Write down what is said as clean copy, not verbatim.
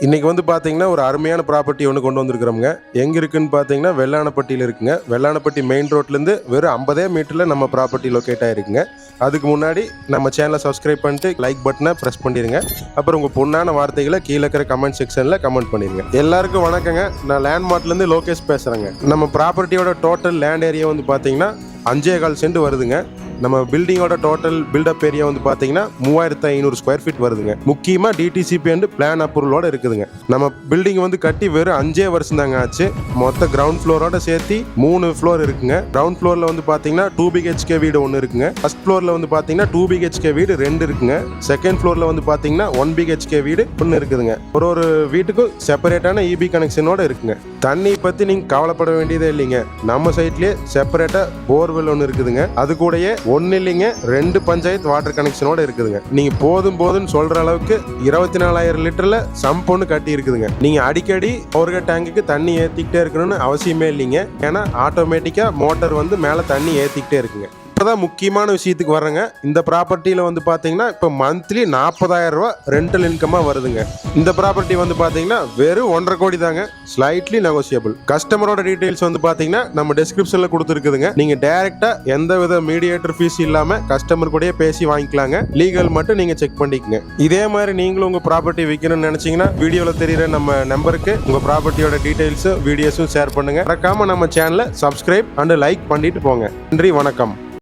இன்னைக்கு வந்து பார்த்தீங்கன்னா ஒரு அருமையான ப்ராப்பர்ட்டி ஒன்று கொண்டு வந்திருக்கிறோம்ங்க. எங்கே இருக்குன்னு பார்த்தீங்கன்னா வெள்ளானப்பட்டியில் இருக்குங்க. வெள்ளானப்பட்டி மெயின் ரோட்லேருந்து வெறும் 50 மீட்டரில் நம்ம ப்ராப்பர்ட்டி லொக்கேட் ஆகிருக்குங்க. அதுக்கு முன்னாடி நம்ம சேனலை சப்ஸ்கிரைப் பண்ணிட்டு லைக் பட்டனை ப்ரெஸ் பண்ணிடுங்க. அப்புறம் உங்கள் பொண்ணான வார்த்தைகளை கீழே இருக்கிற கமெண்ட் செக்ஷனில் கமெண்ட் பண்ணிடுங்க. எல்லாருக்கும் வணக்கங்க. நான் லேண்ட்மார்ட்லேருந்து லோகேஷ் பேசுகிறேங்க. நம்ம ப்ராப்பர்ட்டியோட டோட்டல் லேண்ட் ஏரியா வந்து பார்த்தீங்கன்னா 5.25 சென்ட் வருதுங்க. நம்ம பில்டிங்கோட டோட்டல் பில்டப் ஏரியா வந்து பார்த்தீங்கன்னா 3500 ஸ்கொயர் ஃபீட் வருதுங்க. முக்கியமாக டிடிசிபி அண்ட் பிளான் அப்ரூவலோட இருக்குதுங்க. நம்ம பில்டிங் வந்து கட்டி வெறும் 5 வருஷம் தாங்க ஆச்சு. மொத்த கிரவுண்ட் ஃப்ளோரோட சேர்த்து 3 ஃப்ளோர் இருக்குங்க. கிரவுண்ட் ஃப்ளோரில் வந்து பார்த்தீங்கன்னா 2 BHK வீடு ஒன்று இருக்குங்க. ஃபர்ஸ்ட் ஃப்ளோரில் வந்து பார்த்தீங்கன்னா 2 BHK வீடு 2 இருக்குங்க. செகண்ட் ஃப்ளோரில் வந்து பார்த்தீங்கன்னா 1 BHK வீடு ஒன்று இருக்குதுங்க. ஒரு வீட்டுக்கும் செப்பரேட்டான EB கனெக்ஷனோட இருக்குங்க. தண்ணி பற்றி நீங்கள் கவலைப்பட வேண்டியதே இல்லைங்க. நம்ம சைட்லேயே செப்பரேட்டாக போர்வெல் ஒன்று இருக்குதுங்க. அது கூடயே ஒன்னு இல்லைங்க 2 பஞ்சாயத்து வாட்டர் கனெக்ஷனோட இருக்குதுங்க. நீங்க போதும்னு சொல்ற அளவுக்கு 24,000 லிட்டர்ல சம்ப் ஒன்று கட்டி இருக்குதுங்க. நீங்க அடிக்கடி ஓவர்ஹெட் டேங்குக்கு தண்ணி ஏத்திக்கிட்டே இருக்கணும்னு அவசியமே இல்லைங்க. ஏன்னா ஆட்டோமேட்டிக்கா மோட்டார் வந்து மேல தண்ணி ஏத்திக்கிட்டே இருக்குங்க. இப்போதான் முக்கியமான விஷயத்துக்கு வர்றேங்க. இந்த ப்ராப்பர்ட்டியில் வந்து பார்த்தீங்கன்னா இப்போ மந்த்லி 40,000 ரூபா ரெண்டல் இன்கமாக வருதுங்க. இந்த ப்ராப்பர்ட்டி வந்து பார்த்தீங்கன்னா வெறும் 1.5 கோடி தாங்க. Slightly negotiable. கஸ்டமரோட டீடைல்ஸ் வந்து பார்த்தீங்கன்னா நம்ம டிஸ்கிரிப்ஷனில் கொடுத்துருக்குதுங்க. நீங்கள் டைரெக்டாக எந்த வித மீடியேட்டர் ஃபீஸ் இல்லாமல் கஸ்டமர் கூடயே பேசி வாங்கிக்கலாங்க. லீகல் மட்டும் நீங்கள் செக் பண்ணிக்கங்க. இதே மாதிரி நீங்களும் உங்கள் ப்ராப்பர்ட்டி விற்கணும்னு நினச்சிங்கன்னா வீடியோவில் தெரியுற நம்ம நம்பருக்கு உங்கள் ப்ராப்பர்ட்டியோட டீடைல்ஸும் வீடியோஸும் ஷேர் பண்ணுங்கள். மறக்காமல் நம்ம சேனலை சப்ஸ்கிரைப் அண்ட் லைக் பண்ணிட்டு போங்க. நன்றி, வணக்கம்.